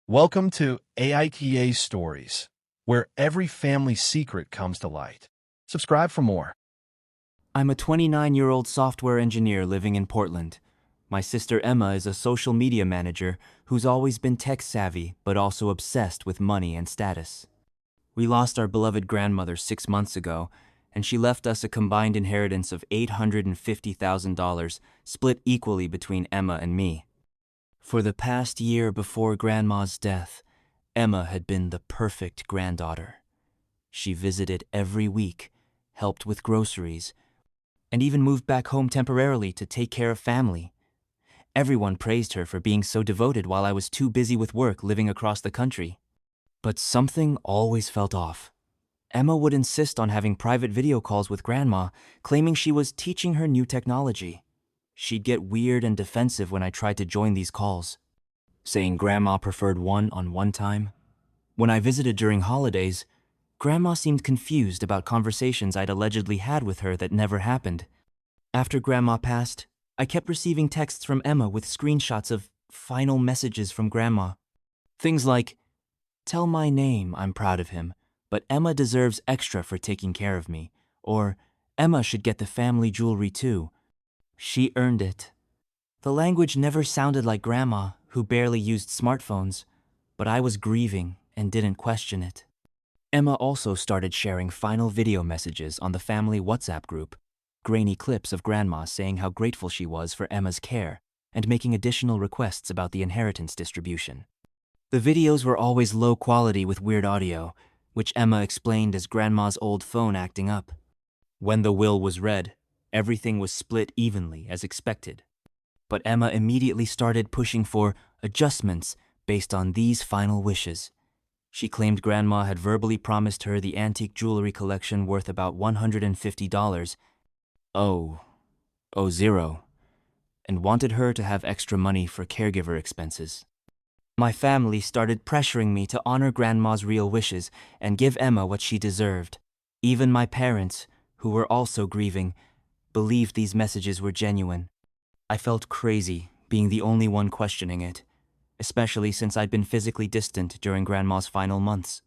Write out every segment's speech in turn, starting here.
Welcome to AITA Stories, where every family secret comes to light. Subscribe for more. I'm a 29-year-old software engineer living in Portland. My sister Emma is a social media manager who's always been tech-savvy but also obsessed with money and status. We lost our beloved grandmother 6 months ago, and she left us a combined inheritance of $850,000 split equally between Emma and me. For the past year before Grandma's death, Emma had been the perfect granddaughter. She visited every week, helped with groceries, and even moved back home temporarily to take care of family. Everyone praised her for being so devoted while I was too busy with work living across the country. But something always felt off. Emma would insist on having private video calls with Grandma, claiming she was teaching her new technology. She'd get weird and defensive when I tried to join these calls, saying Grandma preferred one-on-one time. When I visited during holidays, Grandma seemed confused about conversations I'd allegedly had with her that never happened. After Grandma passed, I kept receiving texts from Emma with screenshots of final messages from Grandma. Things like, "Tell my name I'm proud of him, but Emma deserves extra for taking care of me," or "Emma should get the family jewelry too. She earned it." The language never sounded like Grandma, who barely used smartphones, but I was grieving and didn't question it. Emma also started sharing final video messages on the family WhatsApp group, grainy clips of Grandma saying how grateful she was for Emma's care and making additional requests about the inheritance distribution. The videos were always low quality with weird audio, which Emma explained as Grandma's old phone acting up. When the will was read, everything was split evenly as expected. But Emma immediately started pushing for adjustments based on these final wishes. She claimed Grandma had verbally promised her the antique jewelry collection worth about $150, and wanted her to have extra money for caregiver expenses. My family started pressuring me to honor Grandma's real wishes and give Emma what she deserved. Even my parents, who were also grieving, believed these messages were genuine. I felt crazy being the only one questioning it, especially since I'd been physically distant during Grandma's final months.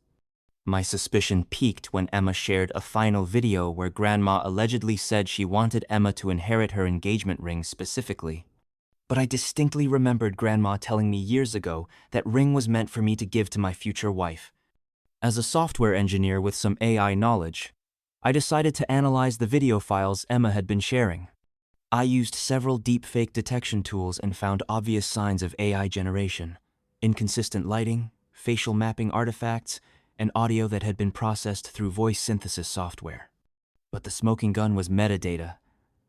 My suspicion peaked when Emma shared a final video where Grandma allegedly said she wanted Emma to inherit her engagement ring specifically. But I distinctly remembered Grandma telling me years ago that ring was meant for me to give to my future wife. As a software engineer with some AI knowledge, I decided to analyze the video files Emma had been sharing. I used several deepfake detection tools and found obvious signs of AI generation: inconsistent lighting, facial mapping artifacts, and audio that had been processed through voice synthesis software. But the smoking gun was metadata.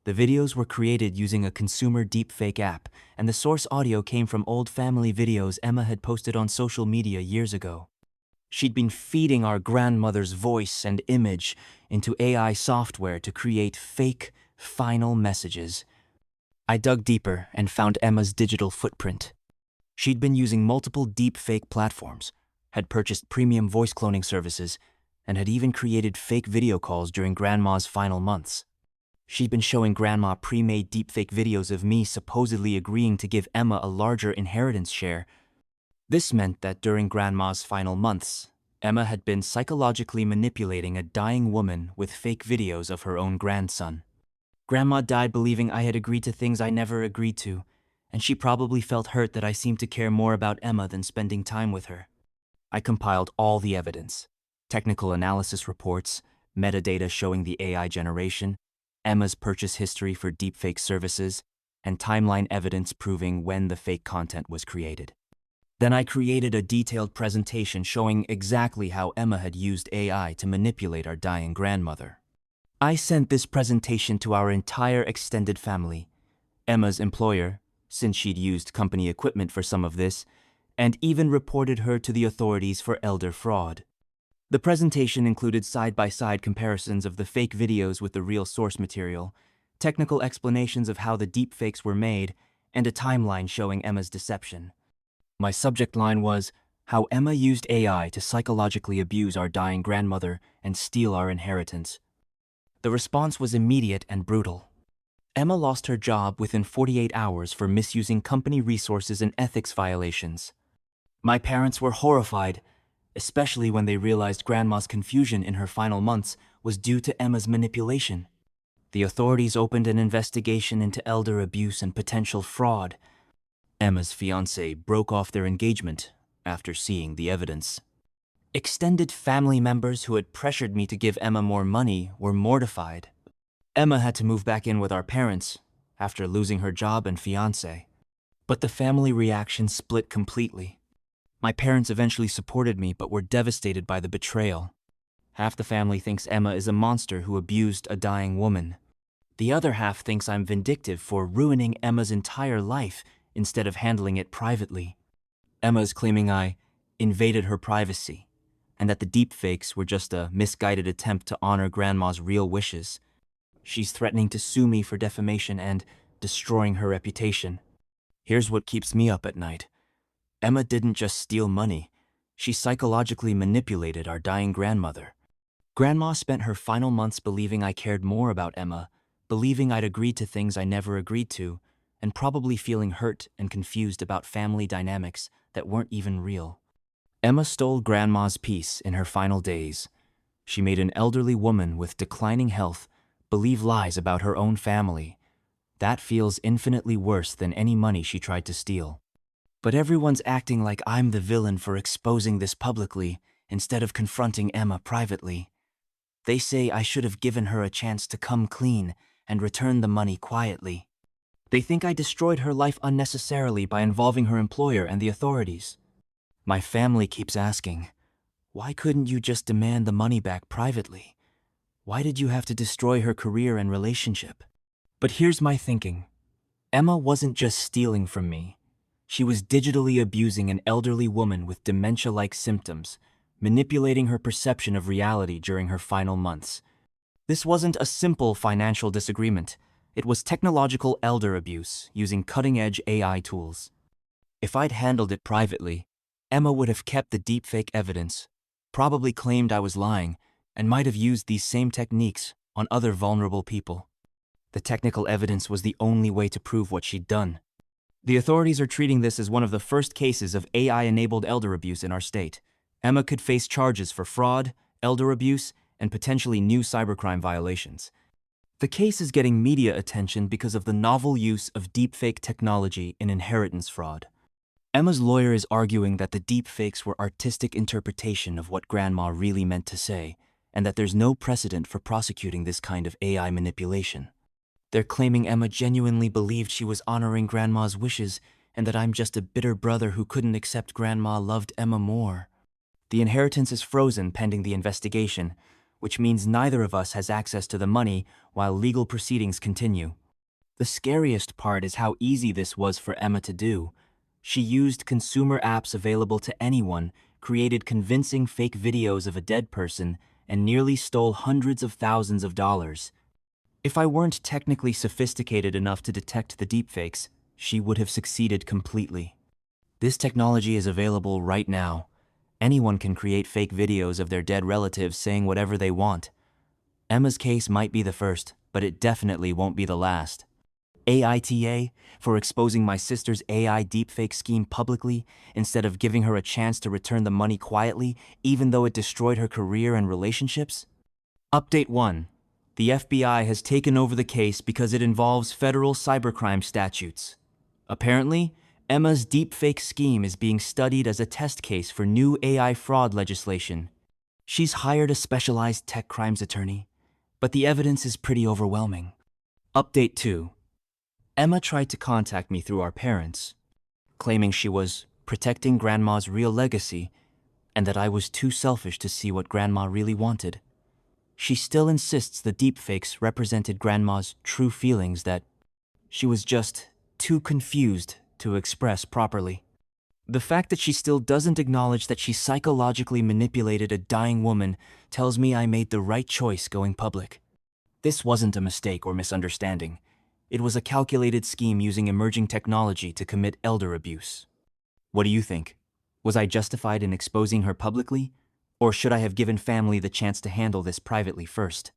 The videos were created using a consumer deepfake app, and the source audio came from old family videos Emma had posted on social media years ago. She'd been feeding our grandmother's voice and image into AI software to create fake, final messages. I dug deeper and found Emma's digital footprint. She'd been using multiple deepfake platforms, had purchased premium voice cloning services, and had even created fake video calls during Grandma's final months. She'd been showing Grandma pre-made deepfake videos of me supposedly agreeing to give Emma a larger inheritance share. This meant that during Grandma's final months, Emma had been psychologically manipulating a dying woman with fake videos of her own grandson. Grandma died believing I had agreed to things I never agreed to, and she probably felt hurt that I seemed to care more about Emma than spending time with her. I compiled all the evidence: technical analysis reports, metadata showing the AI generation, Emma's purchase history for deepfake services, and timeline evidence proving when the fake content was created. Then I created a detailed presentation showing exactly how Emma had used AI to manipulate our dying grandmother. I sent this presentation to our entire extended family, Emma's employer, since she'd used company equipment for some of this, and even reported her to the authorities for elder fraud. The presentation included side-by-side comparisons of the fake videos with the real source material, technical explanations of how the deepfakes were made, and a timeline showing Emma's deception. My subject line was, "How Emma used AI to psychologically abuse our dying grandmother and steal our inheritance." The response was immediate and brutal. Emma lost her job within 48 hours for misusing company resources and ethics violations. My parents were horrified, especially when they realized Grandma's confusion in her final months was due to Emma's manipulation. The authorities opened an investigation into elder abuse and potential fraud. Emma's fiancé broke off their engagement after seeing the evidence. Extended family members who had pressured me to give Emma more money were mortified. Emma had to move back in with our parents after losing her job and fiancé. But the family reaction split completely. My parents eventually supported me but were devastated by the betrayal. Half the family thinks Emma is a monster who abused a dying woman. The other half thinks I'm vindictive for ruining Emma's entire life instead of handling it privately. Emma is claiming I invaded her privacy, and that the deepfakes were just a misguided attempt to honor Grandma's real wishes. She's threatening to sue me for defamation and destroying her reputation. Here's what keeps me up at night. Emma didn't just steal money, she psychologically manipulated our dying grandmother. Grandma spent her final months believing I cared more about Emma, believing I'd agreed to things I never agreed to, and probably feeling hurt and confused about family dynamics that weren't even real. Emma stole Grandma's peace in her final days. She made an elderly woman with declining health believe lies about her own family. That feels infinitely worse than any money she tried to steal. But everyone's acting like I'm the villain for exposing this publicly instead of confronting Emma privately. They say I should have given her a chance to come clean and return the money quietly. They think I destroyed her life unnecessarily by involving her employer and the authorities. My family keeps asking, why couldn't you just demand the money back privately? Why did you have to destroy her career and relationship? But here's my thinking. Emma wasn't just stealing from me. She was digitally abusing an elderly woman with dementia-like symptoms, manipulating her perception of reality during her final months. This wasn't a simple financial disagreement. It was technological elder abuse using cutting-edge AI tools. If I'd handled it privately, Emma would have kept the deepfake evidence, probably claimed I was lying, and might have used these same techniques on other vulnerable people. The technical evidence was the only way to prove what she'd done. The authorities are treating this as one of the first cases of AI-enabled elder abuse in our state. Emma could face charges for fraud, elder abuse, and potentially new cybercrime violations. The case is getting media attention because of the novel use of deepfake technology in inheritance fraud. Emma's lawyer is arguing that the deepfakes were artistic interpretation of what Grandma really meant to say, and that there's no precedent for prosecuting this kind of AI manipulation. They're claiming Emma genuinely believed she was honoring Grandma's wishes and that I'm just a bitter brother who couldn't accept Grandma loved Emma more. The inheritance is frozen pending the investigation, which means neither of us has access to the money while legal proceedings continue. The scariest part is how easy this was for Emma to do. She used consumer apps available to anyone, created convincing fake videos of a dead person, and nearly stole hundreds of thousands of dollars. If I weren't technically sophisticated enough to detect the deepfakes, she would have succeeded completely. This technology is available right now. Anyone can create fake videos of their dead relatives saying whatever they want. Emma's case might be the first, but it definitely won't be the last. AITA for exposing my sister's AI deepfake scheme publicly instead of giving her a chance to return the money quietly, even though it destroyed her career and relationships? Update 1. The FBI has taken over the case because it involves federal cybercrime statutes. Apparently, Emma's deepfake scheme is being studied as a test case for new AI fraud legislation. She's hired a specialized tech crimes attorney, but the evidence is pretty overwhelming. Update 2. Emma tried to contact me through our parents, claiming she was protecting Grandma's real legacy and that I was too selfish to see what Grandma really wanted. She still insists the deepfakes represented Grandma's true feelings, that she was just too confused to express properly. The fact that she still doesn't acknowledge that she psychologically manipulated a dying woman tells me I made the right choice going public. This wasn't a mistake or misunderstanding. It was a calculated scheme using emerging technology to commit elder abuse. What do you think? Was I justified in exposing her publicly? Or should I have given family the chance to handle this privately first?